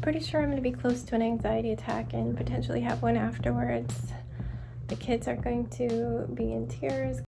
pretty sure I'm going to be close to an anxiety attack and potentially have one afterwards. The kids are going to be in tears.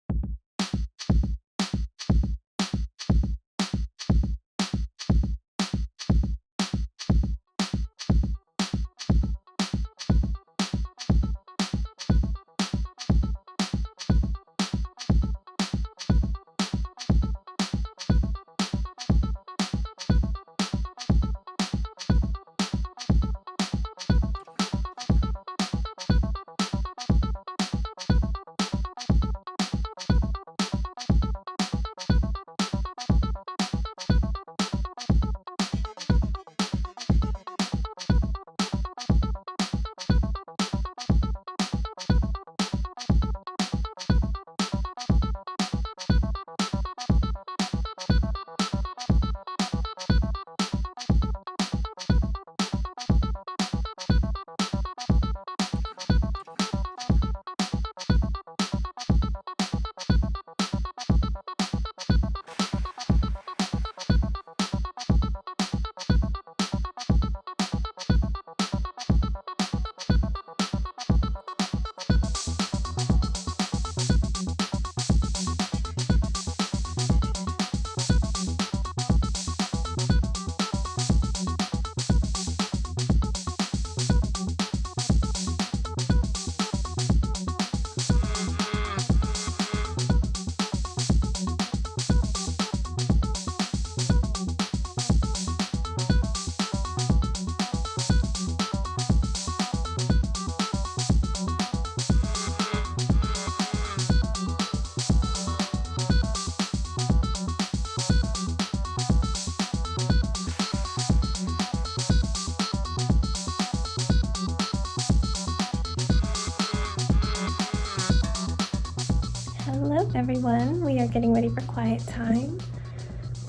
Hello everyone, we are getting ready for quiet time.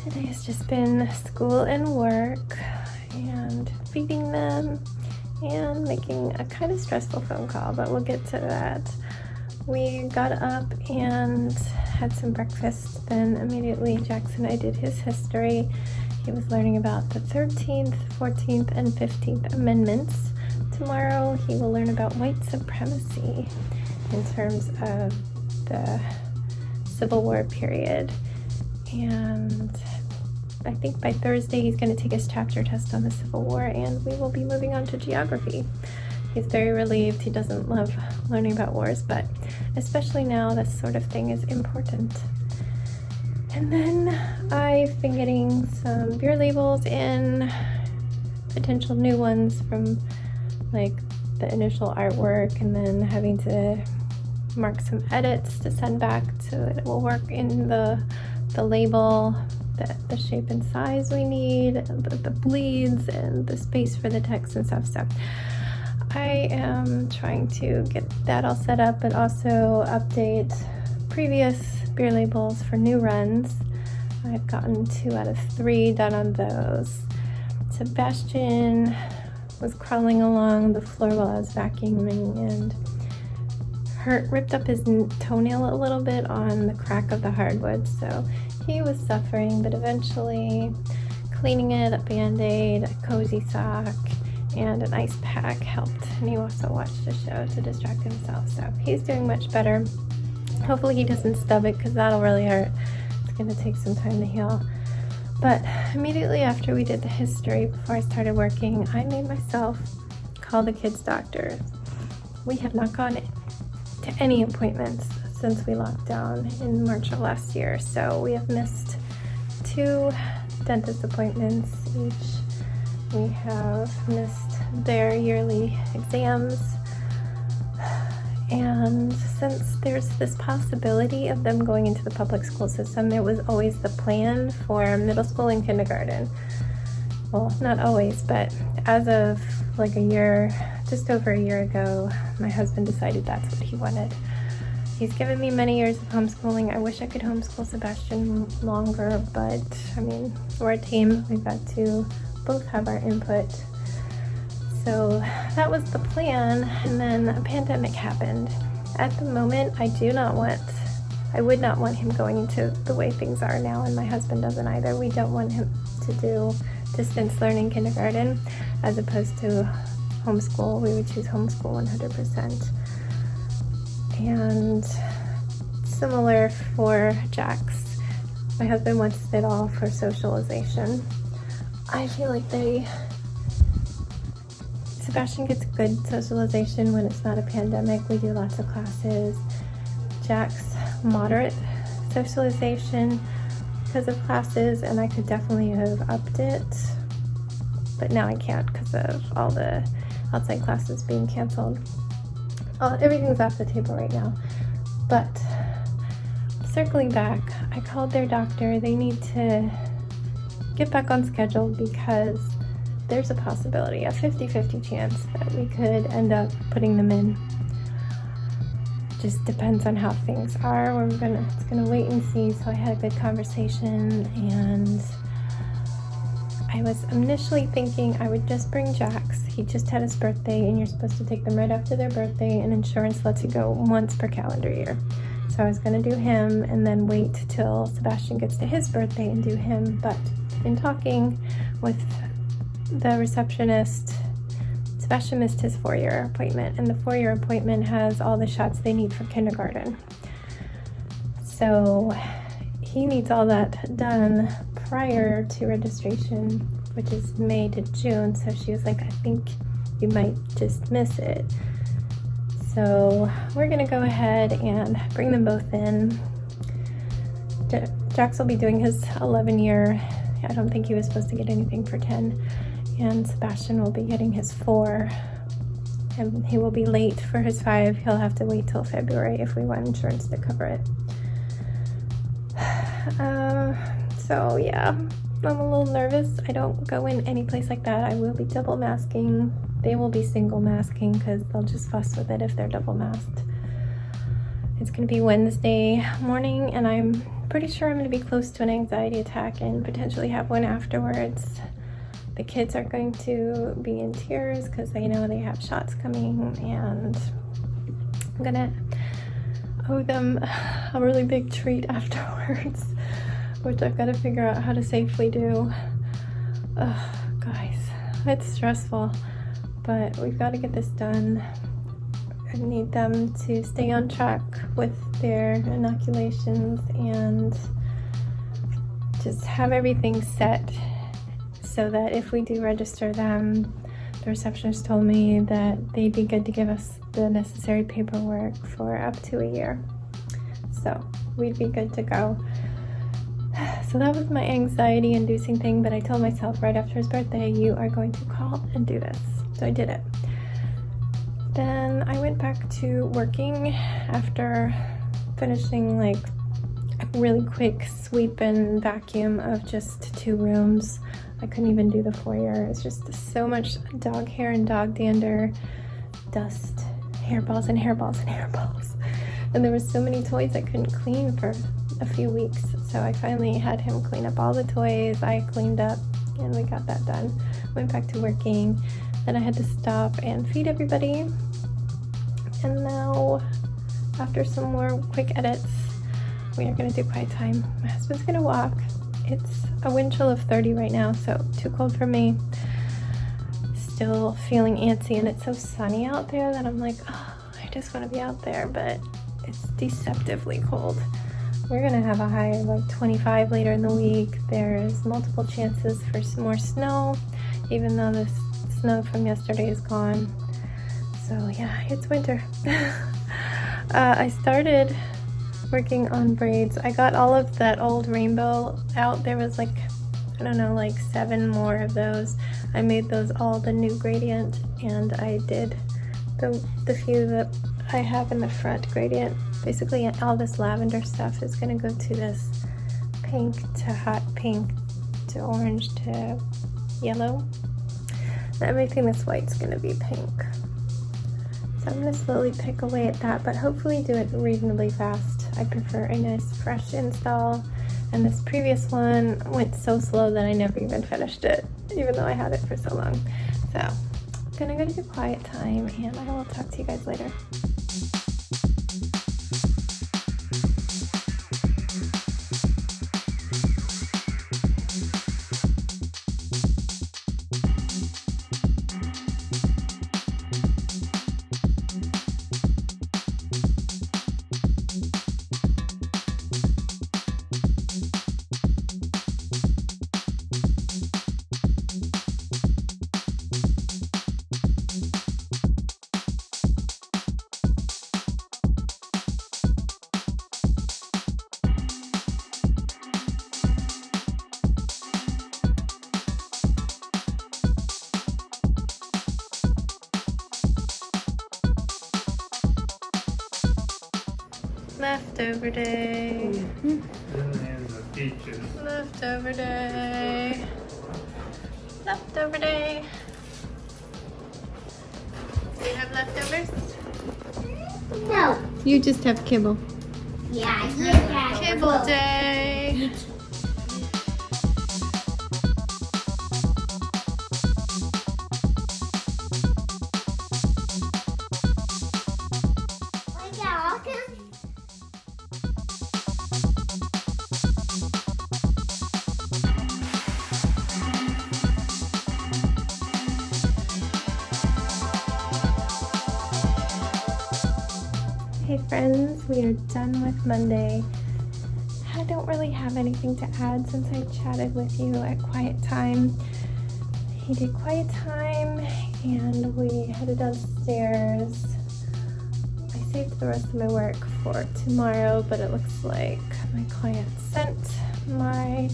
Today has just been school and work and feeding them and making a kind of stressful phone call, but we'll get to that. We got up and had some breakfast, then immediately Jackson and I did his history. He was learning about the 13th, 14th, and 15th Amendments. Tomorrow he will learn about white supremacy in terms of the Civil War period, and I think by Thursday he's going to take his chapter test on the Civil War, and we will be moving on to geography. He's very relieved. He doesn't love learning about wars, but especially now this sort of thing is important. And then I've been getting some beer labels in, potential new ones from like the initial artwork, and then having to mark some edits to send back so that it will work in the label, the shape and size we need, the bleeds and the space for the text and stuff. So I am trying to get that all set up, but also update previous beer labels for new runs. I've gotten 2 out of 3 done on those. Sebastian was crawling along the floor while I was vacuuming and ripped up his toenail a little bit on the crack of the hardwood, so he was suffering, but eventually cleaning it, a band-aid, a cozy sock, and an ice pack helped. And he also watched a show to distract himself, so he's doing much better. Hopefully he doesn't stub it, because that'll really hurt. It's going to take some time to heal. But immediately after we did the history, before I started working, I made myself call the kids' doctor. We have not gone to any appointments since we locked down in March of last year, so we have missed 2 dentist appointments each. We have missed their yearly exams, and since there's this possibility of them going into the public school system, it was always the plan for middle school and kindergarten. Well, not always, but as of like just over a year ago, my husband decided that's what he wanted. He's given me many years of homeschooling. I wish I could homeschool Sebastian longer, but I mean, we're a team. We've got to both have our input. So that was the plan, and then a pandemic happened. At the moment, I would not want him going into the way things are now, and my husband doesn't either. We don't want him to do distance learning kindergarten as opposed to homeschool. We would choose homeschool 100%. And similar for Jax. My husband wants it all for socialization. I feel like Sebastian gets good socialization when it's not a pandemic. We do lots of classes. Jax, moderate socialization because of classes, and I could definitely have upped it, but now I can't because of all the outside classes being canceled. Everything's off the table right now. But circling back, I called their doctor. They need to get back on schedule because there's a possibility, a 50-50 chance that we could end up putting them in. Just depends on how things are. It's gonna wait and see. So I had a good conversation, and I was initially thinking I would just bring Jax. He just had his birthday, and you're supposed to take them right after their birthday, and insurance lets you go once per calendar year. So I was gonna do him and then wait till Sebastian gets to his birthday and do him. But in talking with the receptionist, Sebastian missed his 4-year appointment, and the 4-year appointment has all the shots they need for kindergarten. So he needs all that done prior to registration, which is May to June. So she was like, I think you might just miss it. So we're gonna go ahead and bring them both in. Jax will be doing his 11-year. I don't think he was supposed to get anything for 10. And Sebastian will be getting his 4, and he will be late for his 5. He'll have to wait till February if we want insurance to cover it. So yeah, I'm a little nervous. I don't go in any place like that. I will be double masking. They will be single masking because they'll just fuss with it if they're double masked. It's gonna be Wednesday morning, and I'm pretty sure I'm gonna be close to an anxiety attack and potentially have one afterwards. The kids are going to be in tears because they know they have shots coming, and I'm gonna owe them a really big treat afterwards, which I've got to figure out how to safely do. Guys, it's stressful, but we've got to get this done. I need them to stay on track with their inoculations and just have everything set, so that if we do register them, the receptionist told me that they'd be good to give us the necessary paperwork for up to a year. So we'd be good to go. So that was my anxiety-inducing thing, but I told myself right after his birthday, you are going to call and do this. So I did it. Then I went back to working after finishing like a really quick sweep and vacuum of just 2 rooms. I couldn't even do the foyer. It's just so much dog hair and dog dander, dust, hairballs and hairballs and hairballs. And there were so many toys I couldn't clean for a few weeks. So I finally had him clean up all the toys. I cleaned up, and we got that done. Went back to working. Then I had to stop and feed everybody. And now, after some more quick edits, we are gonna do quiet time. My husband's gonna walk. It's a wind chill of 30 right now, so too cold for me. Still feeling antsy, and it's so sunny out there that I'm like, oh, I just want to be out there, but it's deceptively cold. We're gonna have a high of like 25 later in the week. There's multiple chances for some more snow, even though the snow from yesterday is gone. So yeah, it's winter. I started working on braids. I got all of that old rainbow out. There was like, I don't know, like 7 more of those. I made those all the new gradient, and I did the few that I have in the front gradient. Basically all this lavender stuff is going to go to this pink to hot pink to orange to yellow. And everything that's white's going to be pink. So I'm going to slowly pick away at that, but hopefully do it reasonably fast. I prefer a nice fresh install, and this previous one went so slow that I never even finished it, even though I had it for so long. So I'm gonna go to quiet time, and I will talk to you guys later. Leftover day. Leftover day. Leftover day. Do you have leftovers? No. You just have kibble. Yeah. Kibble day. Hey friends, we are done with Monday. I don't really have anything to add since I chatted with you at quiet time. He did quiet time and we headed downstairs. I saved the rest of my work for tomorrow, but it looks like my client sent my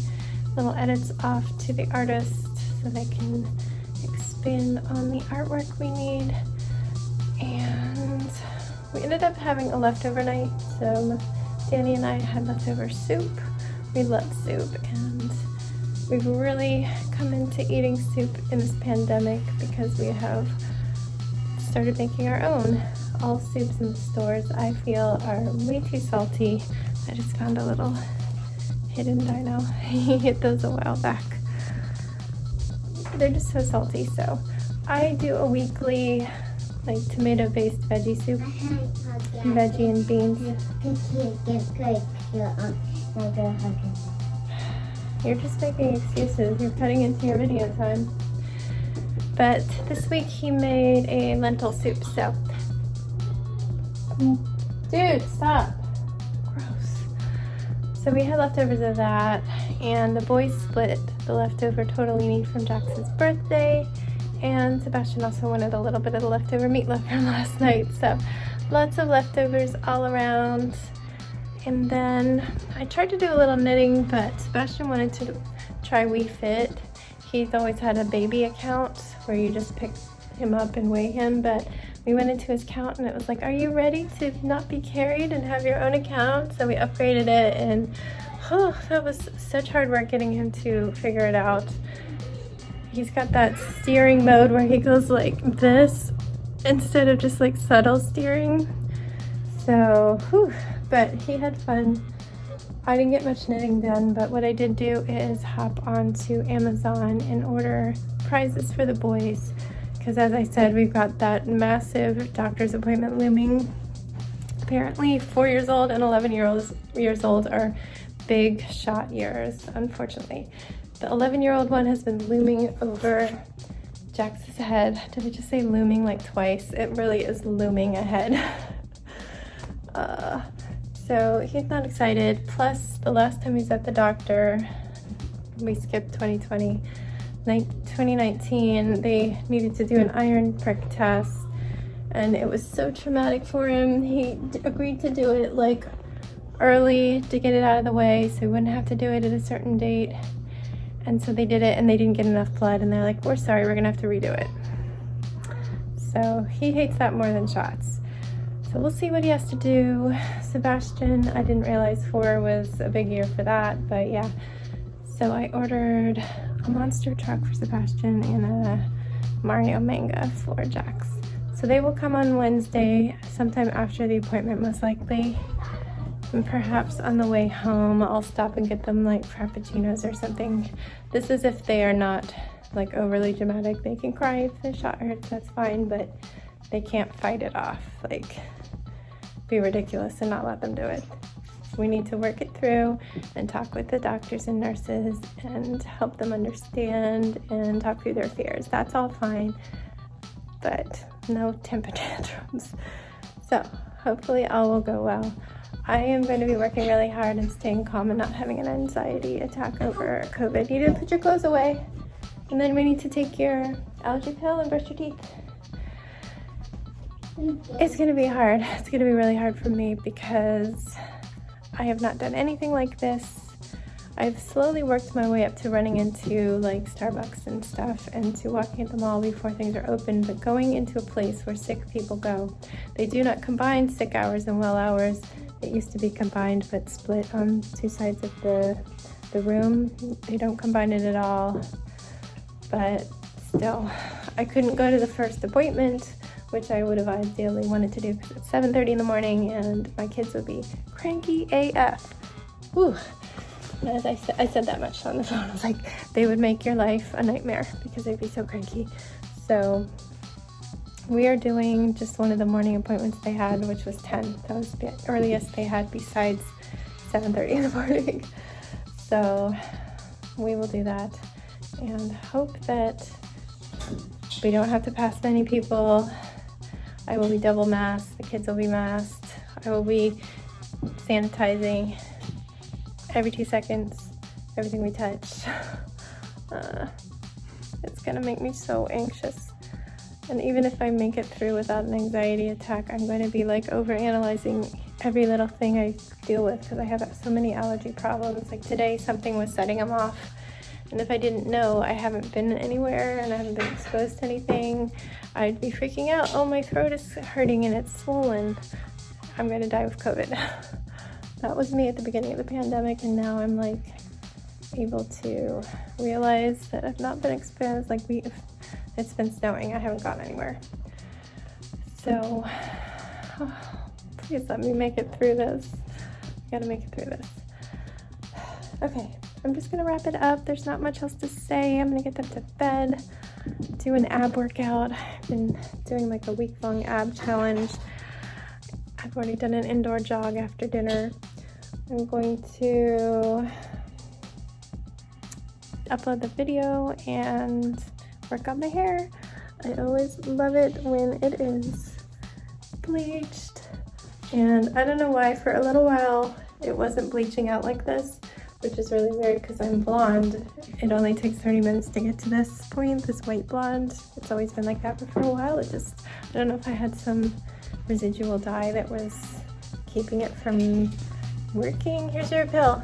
little edits off to the artist so they can expand on the artwork we need. And we ended up having a leftover night, so Danny and I had leftover soup. We love soup, and we've really come into eating soup in this pandemic because we have started making our own. All soups in the stores, I feel, are way too salty. I just found a little hidden dino. He hit those a while back. They're just so salty, so I do a weekly tomato-based veggie soup, veggie and beans. You're just making excuses. You're cutting into your video time. But this week he made a lentil soup, so. Dude, stop. Gross. So we had leftovers of that, and the boys split the leftover tortellini from Jackson's birthday. And Sebastian also wanted a little bit of the leftover meatloaf from last night. So lots of leftovers all around. And then I tried to do a little knitting, but Sebastian wanted to try WeFit. He's always had a baby account where you just pick him up and weigh him. But we went into his account and it was like, are you ready to not be carried and have your own account? So we upgraded it, and that was such hard work getting him to figure it out. He's got that steering mode where he goes like this instead of just like subtle steering. So, but he had fun. I didn't get much knitting done, but what I did do is hop onto Amazon and order prizes for the boys. Because as I said, we've got that massive doctor's appointment looming. Apparently 4 years old and 11 years old are big shot years, unfortunately. The 11-year-old one has been looming over Jax's head. Did I just say looming like twice? It really is looming ahead. So he's not excited. Plus, the last time he was at the doctor, we skipped 2020. 2019, they needed to do an iron prick test, and it was so traumatic for him. He agreed to do it like early to get it out of the way so he wouldn't have to do it at a certain date. And so they did it, and they didn't get enough blood, and they're like, we're sorry, we're gonna have to redo it. So he hates that more than shots. So we'll see what he has to do. Sebastian, I didn't realize 4 was a big year for that, but yeah. So I ordered a monster truck for Sebastian and a Mario manga for Jax. So they will come on Wednesday, sometime after the appointment most likely. And perhaps on the way home, I'll stop and get them like frappuccinos or something. This is if they are not like overly dramatic. They can cry if the shot hurts, that's fine, but they can't fight it off. Like, be ridiculous and not let them do it. We need to work it through and talk with the doctors and nurses and help them understand and talk through their fears. That's all fine, but no temper tantrums. So hopefully all will go well. I am going to be working really hard and staying calm and not having an anxiety attack over COVID. You didn't put your clothes away. And then we need to take your allergy pill and brush your teeth. It's going to be hard. It's going to be really hard for me because I have not done anything like this. I've slowly worked my way up to running into like Starbucks and stuff and to walking at the mall before things are open, but going into a place where sick people go. They do not combine sick hours and well hours. It used to be combined but split on two sides of the room. They don't combine it at all, but still, I couldn't go to the first appointment, which I would have ideally wanted to do because it's 7:30 in the morning and my kids would be cranky AF. Whew. As I said that much on the phone. I was like, they would make your life a nightmare because they'd be so cranky. So we are doing just one of the morning appointments they had, which was 10. That was the earliest they had besides 7:30 in the morning. So we will do that and hope that we don't have to pass many people. I will be double masked, the kids will be masked, I will be sanitizing every 2 seconds, everything we touch. It's gonna make me so anxious. And even if I make it through without an anxiety attack, I'm going to be like overanalyzing every little thing I deal with because I have so many allergy problems. Like today, something was setting them off. And if I didn't know, I haven't been anywhere and I haven't been exposed to anything, I'd be freaking out. Oh, my throat is hurting and it's swollen. I'm going to die with COVID. That was me at the beginning of the pandemic, and now I'm like able to realize that I've not been exposed. Like it's been snowing. I haven't gone anywhere. So please let me make it through this. I gotta make it through this. Okay, I'm just gonna wrap it up. There's not much else to say. I'm gonna get them to bed, do an ab workout. I've been doing like a week-long ab challenge. I've already done an indoor jog after dinner. I'm going to upload the video and work on my hair. I always love it when it is bleached. And I don't know why, for a little while it wasn't bleaching out like this, which is really weird because I'm blonde. It only takes 30 minutes to get to this point, this white blonde. It's always been like that, but for a while I don't know if I had some residual dye that was keeping it from working. Here's your pill.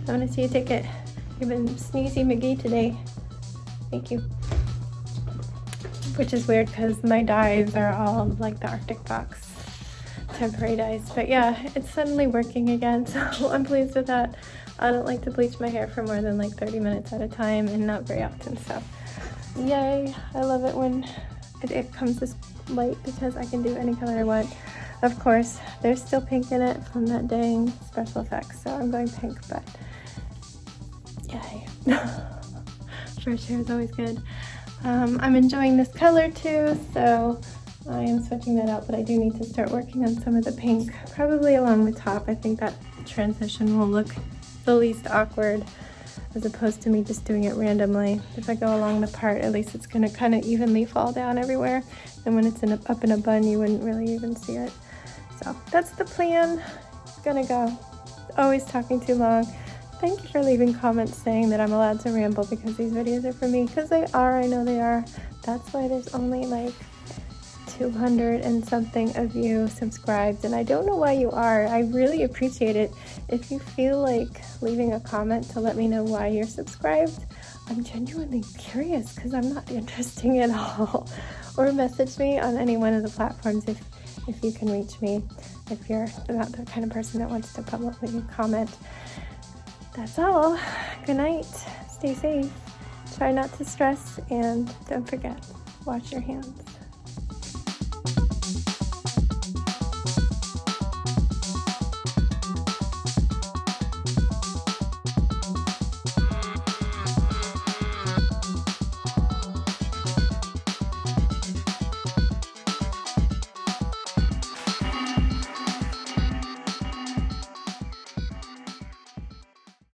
I want to see you take it. You've been sneezy McGee today. Thank you. Which is weird because my dyes are all like the Arctic Fox temporary dyes. But yeah, it's suddenly working again, so I'm pleased with that. I don't like to bleach my hair for more than like 30 minutes at a time and not very often, so yay. I love it when it comes this light because I can do any color I want. Of course, there's still pink in it from that dang special effects, so I'm going pink, but yay. Fresh hair is always good. I'm enjoying this color too, so I am switching that out, but I do need to start working on some of the pink, probably along the top. I think that transition will look the least awkward as opposed to me just doing it randomly. If I go along the part, at least it's gonna kind of evenly fall down everywhere, and when it's up in a bun, you wouldn't really even see it. So that's the plan. Gonna go. Always talking too long. Thank you for leaving comments saying that I'm allowed to ramble because these videos are for me, because they are. I know they are. That's why there's only like 200 and something of you subscribed, and I don't know why you are. I really appreciate it. If you feel like leaving a comment to let me know why you're subscribed, I'm genuinely curious because I'm not interesting at all. Or message me on any one of the platforms if you can reach me, if you're not the kind of person that wants to publicly comment. That's all. Good night. Stay safe. Try not to stress, and don't forget, wash your hands.